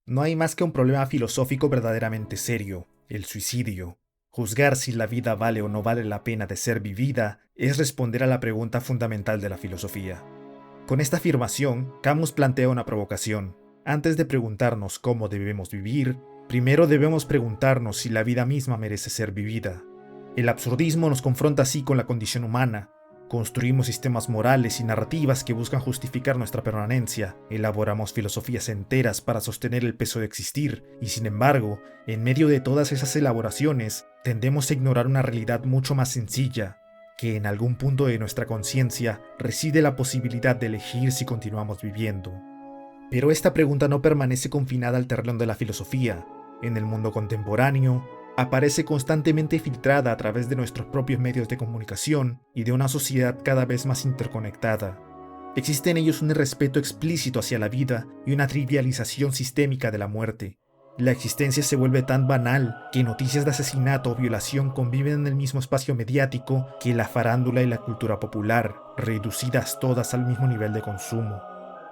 No hay más que un problema filosófico verdaderamente serio, el suicidio. Juzgar si la vida vale o no vale la pena de ser vivida es responder a la pregunta fundamental de la filosofía. Con esta afirmación, Camus plantea una provocación. Antes de preguntarnos cómo debemos vivir, primero debemos preguntarnos si la vida misma merece ser vivida. El absurdismo nos confronta así con la condición humana. Construimos sistemas morales y narrativas que buscan justificar nuestra permanencia, elaboramos filosofías enteras para sostener el peso de existir, y sin embargo, en medio de todas esas elaboraciones, tendemos a ignorar una realidad mucho más sencilla, que en algún punto de nuestra conciencia reside la posibilidad de elegir si continuamos viviendo. Pero esta pregunta no permanece confinada al terreno de la filosofía. En el mundo contemporáneo, aparece constantemente filtrada a través de nuestros propios medios de comunicación y de una sociedad cada vez más interconectada. Existe en ellos un irrespeto explícito hacia la vida y una trivialización sistémica de la muerte. La existencia se vuelve tan banal que noticias de asesinato o violación conviven en el mismo espacio mediático que la farándula y la cultura popular, reducidas todas al mismo nivel de consumo.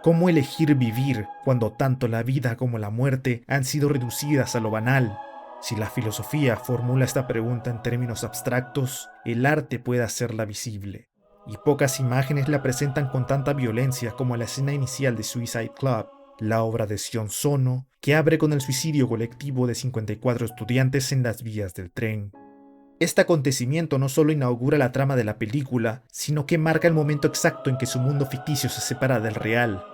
¿Cómo elegir vivir cuando tanto la vida como la muerte han sido reducidas a lo banal? Si la filosofía formula esta pregunta en términos abstractos, el arte puede hacerla visible. Y pocas imágenes la presentan con tanta violencia como la escena inicial de Suicide Club, la obra de Sion Sono, que abre con el suicidio colectivo de 54 estudiantes en las vías del tren. Este acontecimiento no solo inaugura la trama de la película, sino que marca el momento exacto en que su mundo ficticio se separa del real.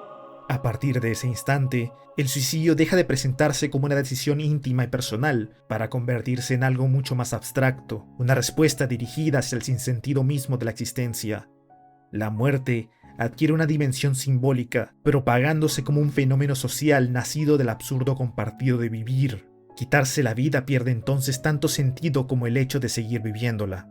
A partir de ese instante, el suicidio deja de presentarse como una decisión íntima y personal para convertirse en algo mucho más abstracto, una respuesta dirigida hacia el sinsentido mismo de la existencia. La muerte adquiere una dimensión simbólica, propagándose como un fenómeno social nacido del absurdo compartido de vivir. Quitarse la vida pierde entonces tanto sentido como el hecho de seguir viviéndola.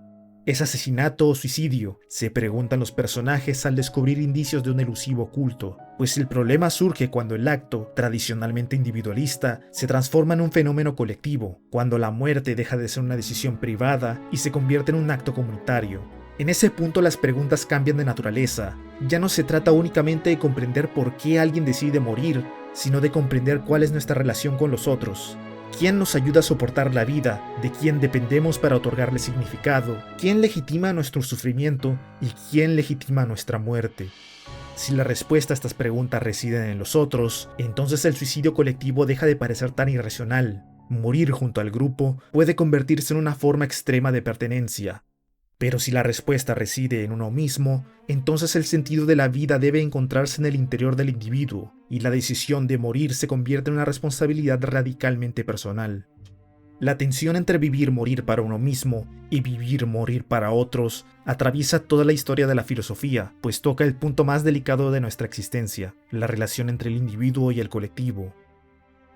¿Es asesinato o suicidio?, se preguntan los personajes al descubrir indicios de un elusivo culto, pues el problema surge cuando el acto, tradicionalmente individualista, se transforma en un fenómeno colectivo, cuando la muerte deja de ser una decisión privada y se convierte en un acto comunitario. En ese punto las preguntas cambian de naturaleza. Ya no se trata únicamente de comprender por qué alguien decide morir, sino de comprender cuál es nuestra relación con los otros. ¿Quién nos ayuda a soportar la vida? ¿De quién dependemos para otorgarle significado? ¿Quién legitima nuestro sufrimiento? ¿Y quién legitima nuestra muerte? Si la respuesta a estas preguntas reside en los otros, entonces el suicidio colectivo deja de parecer tan irracional. Morir junto al grupo puede convertirse en una forma extrema de pertenencia. Pero si la respuesta reside en uno mismo, entonces el sentido de la vida debe encontrarse en el interior del individuo, y la decisión de morir se convierte en una responsabilidad radicalmente personal. La tensión entre vivir-morir para uno mismo y vivir-morir para otros atraviesa toda la historia de la filosofía, pues toca el punto más delicado de nuestra existencia, la relación entre el individuo y el colectivo.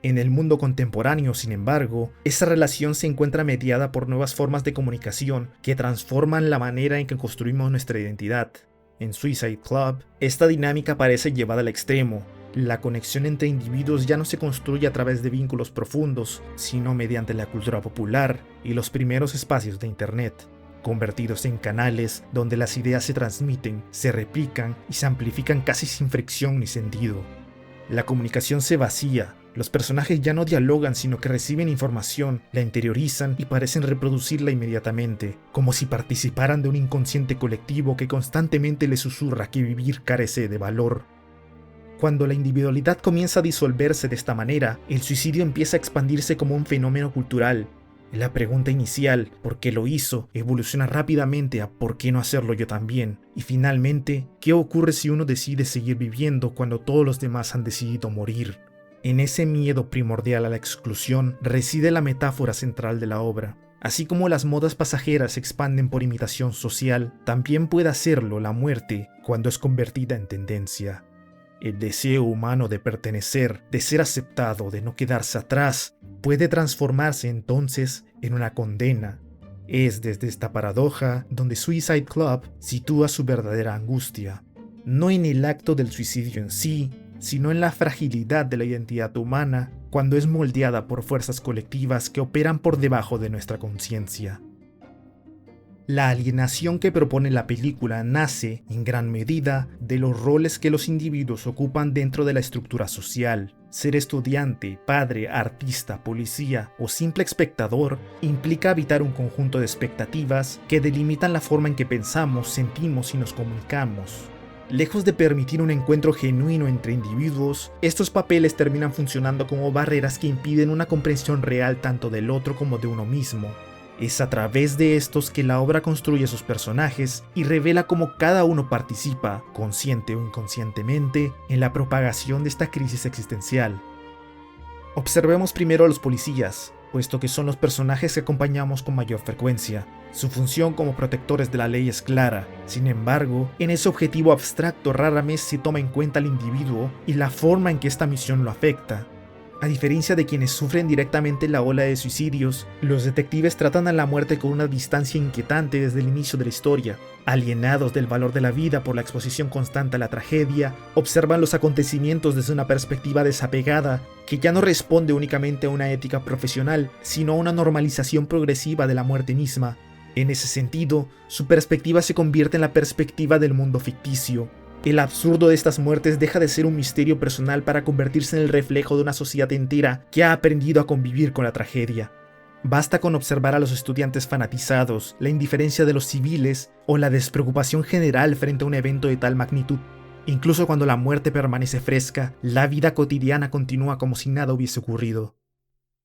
En el mundo contemporáneo, sin embargo, esa relación se encuentra mediada por nuevas formas de comunicación que transforman la manera en que construimos nuestra identidad. En Suicide Club, esta dinámica parece llevada al extremo. La conexión entre individuos ya no se construye a través de vínculos profundos, sino mediante la cultura popular y los primeros espacios de Internet, convertidos en canales donde las ideas se transmiten, se replican y se amplifican casi sin fricción ni sentido. La comunicación se vacía. Los personajes ya no dialogan, sino que reciben información, la interiorizan y parecen reproducirla inmediatamente, como si participaran de un inconsciente colectivo que constantemente les susurra que vivir carece de valor. Cuando la individualidad comienza a disolverse de esta manera, el suicidio empieza a expandirse como un fenómeno cultural. La pregunta inicial, ¿por qué lo hizo?, evoluciona rápidamente a ¿por qué no hacerlo yo también? Y finalmente, ¿qué ocurre si uno decide seguir viviendo cuando todos los demás han decidido morir? En ese miedo primordial a la exclusión reside la metáfora central de la obra. Así como las modas pasajeras se expanden por imitación social, también puede hacerlo la muerte cuando es convertida en tendencia. El deseo humano de pertenecer, de ser aceptado, de no quedarse atrás, puede transformarse entonces en una condena. Es desde esta paradoja donde Suicide Club sitúa su verdadera angustia. No en el acto del suicidio en sí, sino en la fragilidad de la identidad humana cuando es moldeada por fuerzas colectivas que operan por debajo de nuestra conciencia. La alienación que propone la película nace, en gran medida, de los roles que los individuos ocupan dentro de la estructura social. Ser estudiante, padre, artista, policía o simple espectador implica habitar un conjunto de expectativas que delimitan la forma en que pensamos, sentimos y nos comunicamos. Lejos de permitir un encuentro genuino entre individuos, estos papeles terminan funcionando como barreras que impiden una comprensión real tanto del otro como de uno mismo. Es a través de estos que la obra construye sus personajes y revela cómo cada uno participa, consciente o inconscientemente, en la propagación de esta crisis existencial. Observemos primero a los policías, puesto que son los personajes que acompañamos con mayor frecuencia. Su función como protectores de la ley es clara, sin embargo, en ese objetivo abstracto rara vez se toma en cuenta al individuo y la forma en que esta misión lo afecta. A diferencia de quienes sufren directamente la ola de suicidios, los detectives tratan a la muerte con una distancia inquietante desde el inicio de la historia. Alienados del valor de la vida por la exposición constante a la tragedia, observan los acontecimientos desde una perspectiva desapegada que ya no responde únicamente a una ética profesional, sino a una normalización progresiva de la muerte misma. En ese sentido, su perspectiva se convierte en la perspectiva del mundo ficticio. El absurdo de estas muertes deja de ser un misterio personal para convertirse en el reflejo de una sociedad entera que ha aprendido a convivir con la tragedia. Basta con observar a los estudiantes fanatizados, la indiferencia de los civiles o la despreocupación general frente a un evento de tal magnitud. Incluso cuando la muerte permanece fresca, la vida cotidiana continúa como si nada hubiese ocurrido.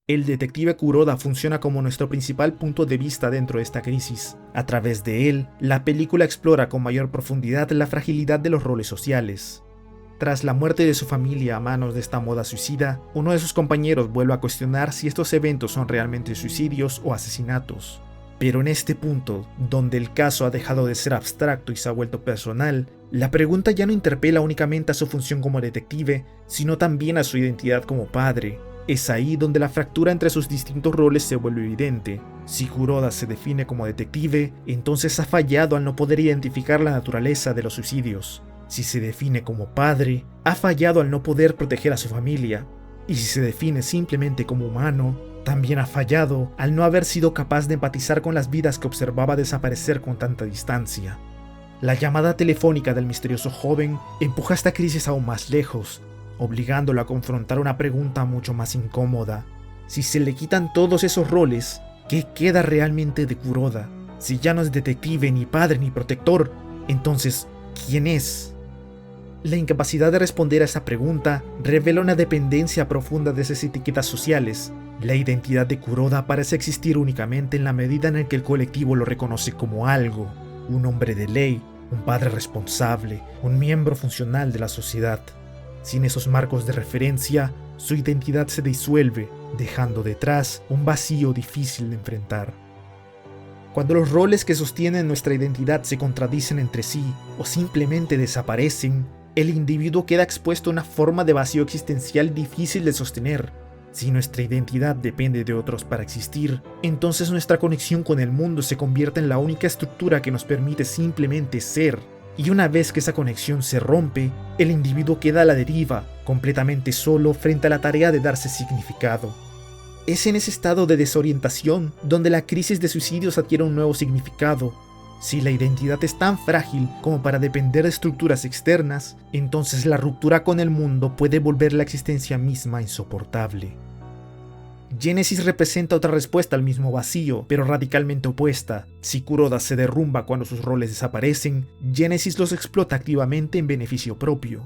El detective Kuroda funciona como nuestro principal punto de vista dentro de esta crisis. A través de él, la película explora con mayor profundidad la fragilidad de los roles sociales. Tras la muerte de su familia a manos de esta moda suicida, uno de sus compañeros vuelve a cuestionar si estos eventos son realmente suicidios o asesinatos. Pero en este punto, donde el caso ha dejado de ser abstracto y se ha vuelto personal, la pregunta ya no interpela únicamente a su función como detective, sino también a su identidad como padre. Es ahí donde la fractura entre sus distintos roles se vuelve evidente. Si Kuroda se define como detective, entonces ha fallado al no poder identificar la naturaleza de los suicidios. Si se define como padre, ha fallado al no poder proteger a su familia. Y si se define simplemente como humano, también ha fallado al no haber sido capaz de empatizar con las vidas que observaba desaparecer con tanta distancia. La llamada telefónica del misterioso joven empuja esta crisis aún más lejos, obligándolo a confrontar una pregunta mucho más incómoda. Si se le quitan todos esos roles, ¿qué queda realmente de Kuroda? Si ya no es detective, ni padre, ni protector, entonces, ¿quién es? La incapacidad de responder a esa pregunta revela una dependencia profunda de esas etiquetas sociales. La identidad de Kuroda parece existir únicamente en la medida en la que el colectivo lo reconoce como algo, un hombre de ley, un padre responsable, un miembro funcional de la sociedad. Sin esos marcos de referencia, su identidad se disuelve, dejando detrás un vacío difícil de enfrentar. Cuando los roles que sostienen nuestra identidad se contradicen entre sí o simplemente desaparecen, el individuo queda expuesto a una forma de vacío existencial difícil de sostener. Si nuestra identidad depende de otros para existir, entonces nuestra conexión con el mundo se convierte en la única estructura que nos permite simplemente ser. Y una vez que esa conexión se rompe, el individuo queda a la deriva, completamente solo frente a la tarea de darse significado. Es en ese estado de desorientación donde la crisis de suicidios adquiere un nuevo significado. Si la identidad es tan frágil como para depender de estructuras externas, entonces la ruptura con el mundo puede volver la existencia misma insoportable. Génesis representa otra respuesta al mismo vacío, pero radicalmente opuesta. Si Kuroda se derrumba cuando sus roles desaparecen, Génesis los explota activamente en beneficio propio.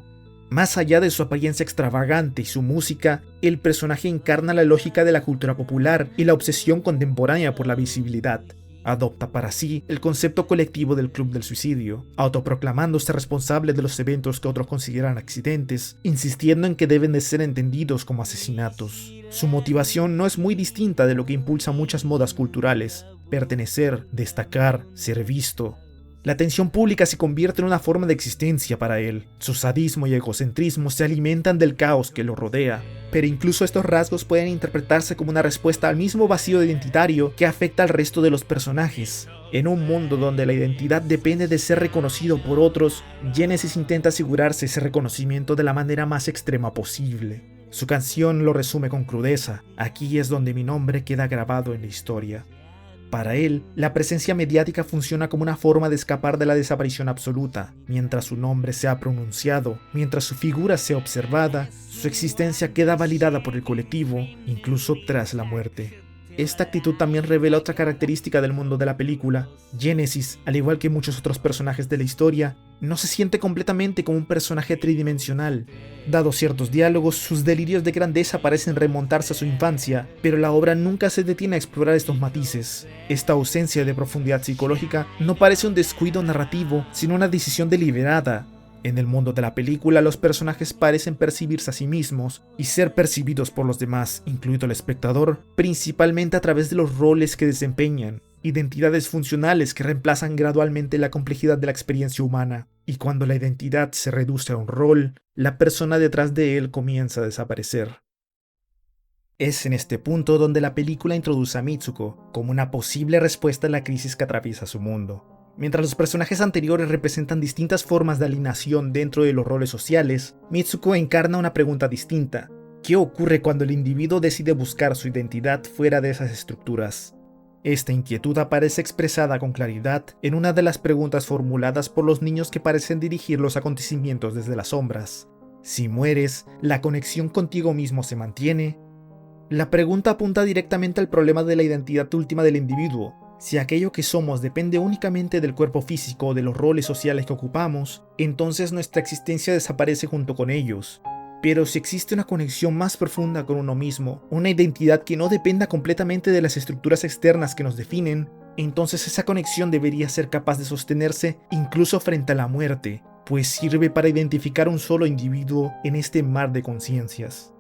Más allá de su apariencia extravagante y su música, el personaje encarna la lógica de la cultura popular y la obsesión contemporánea por la visibilidad. Adopta para sí el concepto colectivo del Club del Suicidio, autoproclamándose responsable de los eventos que otros consideran accidentes, insistiendo en que deben de ser entendidos como asesinatos. Su motivación no es muy distinta de lo que impulsa muchas modas culturales: pertenecer, destacar, ser visto. La atención pública se convierte en una forma de existencia para él. Su sadismo y egocentrismo se alimentan del caos que lo rodea. Pero incluso estos rasgos pueden interpretarse como una respuesta al mismo vacío identitario que afecta al resto de los personajes. En un mundo donde la identidad depende de ser reconocido por otros, Génesis intenta asegurarse ese reconocimiento de la manera más extrema posible. Su canción lo resume con crudeza: aquí es donde mi nombre queda grabado en la historia. Para él, la presencia mediática funciona como una forma de escapar de la desaparición absoluta. Mientras su nombre sea pronunciado, mientras su figura sea observada, su existencia queda validada por el colectivo, incluso tras la muerte. Esta actitud también revela otra característica del mundo de la película. Genesis, al igual que muchos otros personajes de la historia, no se siente completamente como un personaje tridimensional. Dados ciertos diálogos, sus delirios de grandeza parecen remontarse a su infancia, pero la obra nunca se detiene a explorar estos matices. Esta ausencia de profundidad psicológica no parece un descuido narrativo, sino una decisión deliberada. En el mundo de la película, los personajes parecen percibirse a sí mismos y ser percibidos por los demás, incluido el espectador, principalmente a través de los roles que desempeñan, identidades funcionales que reemplazan gradualmente la complejidad de la experiencia humana. Y cuando la identidad se reduce a un rol, la persona detrás de él comienza a desaparecer. Es en este punto donde la película introduce a Mitsuko como una posible respuesta a la crisis que atraviesa su mundo. Mientras los personajes anteriores representan distintas formas de alineación dentro de los roles sociales, Mitsuko encarna una pregunta distinta. ¿Qué ocurre cuando el individuo decide buscar su identidad fuera de esas estructuras? Esta inquietud aparece expresada con claridad en una de las preguntas formuladas por los niños que parecen dirigir los acontecimientos desde las sombras. Si mueres, ¿la conexión contigo mismo se mantiene? La pregunta apunta directamente al problema de la identidad última del individuo. Si aquello que somos depende únicamente del cuerpo físico o de los roles sociales que ocupamos, entonces nuestra existencia desaparece junto con ellos. Pero si existe una conexión más profunda con uno mismo, una identidad que no dependa completamente de las estructuras externas que nos definen, entonces esa conexión debería ser capaz de sostenerse incluso frente a la muerte, pues sirve para identificar un solo individuo en este mar de conciencias.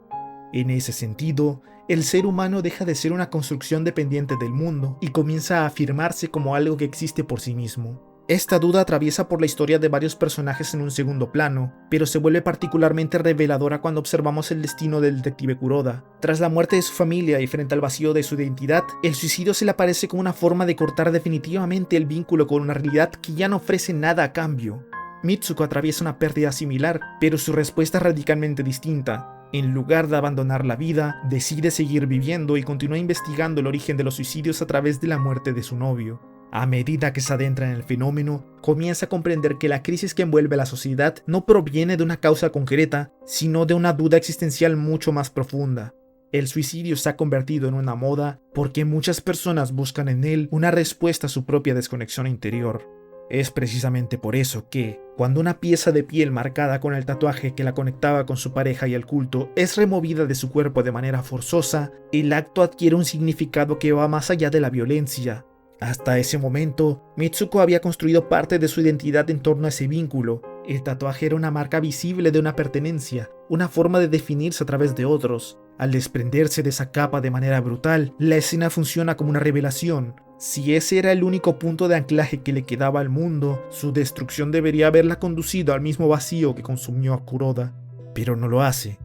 En ese sentido, el ser humano deja de ser una construcción dependiente del mundo y comienza a afirmarse como algo que existe por sí mismo. Esta duda atraviesa por la historia de varios personajes en un segundo plano, pero se vuelve particularmente reveladora cuando observamos el destino del detective Kuroda. Tras la muerte de su familia y frente al vacío de su identidad, el suicidio se le aparece como una forma de cortar definitivamente el vínculo con una realidad que ya no ofrece nada a cambio. Mitsuko atraviesa una pérdida similar, pero su respuesta es radicalmente distinta. En lugar de abandonar la vida, decide seguir viviendo y continúa investigando el origen de los suicidios a través de la muerte de su novio. A medida que se adentra en el fenómeno, comienza a comprender que la crisis que envuelve a la sociedad no proviene de una causa concreta, sino de una duda existencial mucho más profunda. El suicidio se ha convertido en una moda porque muchas personas buscan en él una respuesta a su propia desconexión interior. Es precisamente por eso que, cuando una pieza de piel marcada con el tatuaje que la conectaba con su pareja y el culto es removida de su cuerpo de manera forzosa, el acto adquiere un significado que va más allá de la violencia. Hasta ese momento, Mitsuko había construido parte de su identidad en torno a ese vínculo. El tatuaje era una marca visible de una pertenencia, una forma de definirse a través de otros. Al desprenderse de esa capa de manera brutal, la escena funciona como una revelación. Si ese era el único punto de anclaje que le quedaba al mundo, su destrucción debería haberla conducido al mismo vacío que consumió a Kuroda. Pero no lo hace.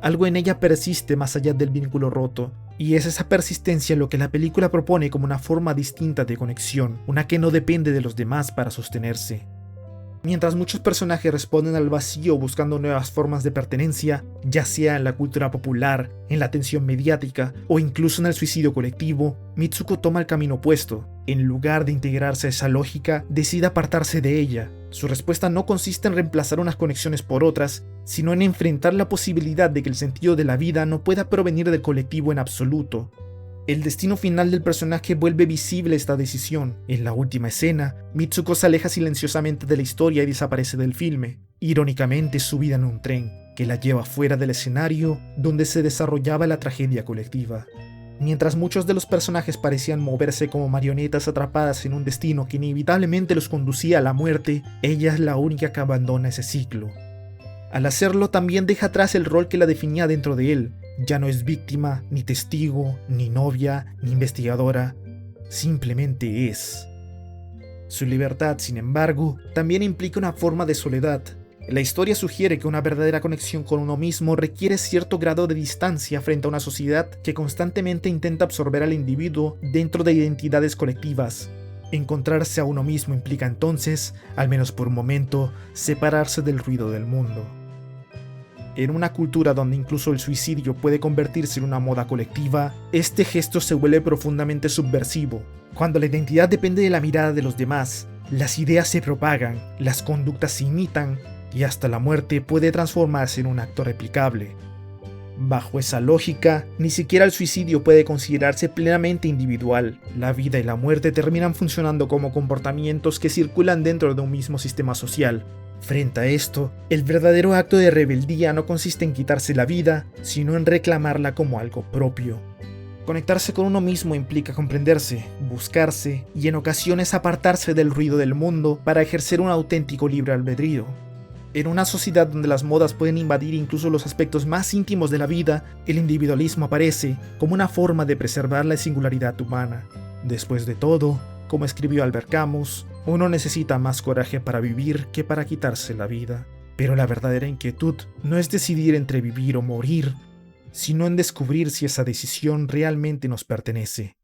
Algo en ella persiste más allá del vínculo roto, y es esa persistencia lo que la película propone como una forma distinta de conexión, una que no depende de los demás para sostenerse. Mientras muchos personajes responden al vacío buscando nuevas formas de pertenencia, ya sea en la cultura popular, en la atención mediática o incluso en el suicidio colectivo, Mitsuko toma el camino opuesto. En lugar de integrarse a esa lógica, decide apartarse de ella. Su respuesta no consiste en reemplazar unas conexiones por otras, sino en enfrentar la posibilidad de que el sentido de la vida no pueda provenir del colectivo en absoluto. El destino final del personaje vuelve visible esta decisión. En la última escena, Mitsuko se aleja silenciosamente de la historia y desaparece del filme, irónicamente subida en un tren, que la lleva fuera del escenario donde se desarrollaba la tragedia colectiva. Mientras muchos de los personajes parecían moverse como marionetas atrapadas en un destino que inevitablemente los conducía a la muerte, ella es la única que abandona ese ciclo. Al hacerlo también deja atrás el rol que la definía dentro de él. Ya no es víctima, ni testigo, ni novia, ni investigadora, simplemente es. Su libertad, sin embargo, también implica una forma de soledad. La historia sugiere que una verdadera conexión con uno mismo requiere cierto grado de distancia frente a una sociedad que constantemente intenta absorber al individuo dentro de identidades colectivas. Encontrarse a uno mismo implica entonces, al menos por un momento, separarse del ruido del mundo. En una cultura donde incluso el suicidio puede convertirse en una moda colectiva, este gesto se vuelve profundamente subversivo. Cuando la identidad depende de la mirada de los demás, las ideas se propagan, las conductas se imitan y hasta la muerte puede transformarse en un acto replicable. Bajo esa lógica, ni siquiera el suicidio puede considerarse plenamente individual. La vida y la muerte terminan funcionando como comportamientos que circulan dentro de un mismo sistema social. Frente a esto, el verdadero acto de rebeldía no consiste en quitarse la vida, sino en reclamarla como algo propio. Conectarse con uno mismo implica comprenderse, buscarse y en ocasiones apartarse del ruido del mundo para ejercer un auténtico libre albedrío. En una sociedad donde las modas pueden invadir incluso los aspectos más íntimos de la vida, el individualismo aparece como una forma de preservar la singularidad humana. Después de todo, como escribió Albert Camus, uno necesita más coraje para vivir que para quitarse la vida. Pero la verdadera inquietud no es decidir entre vivir o morir, sino en descubrir si esa decisión realmente nos pertenece.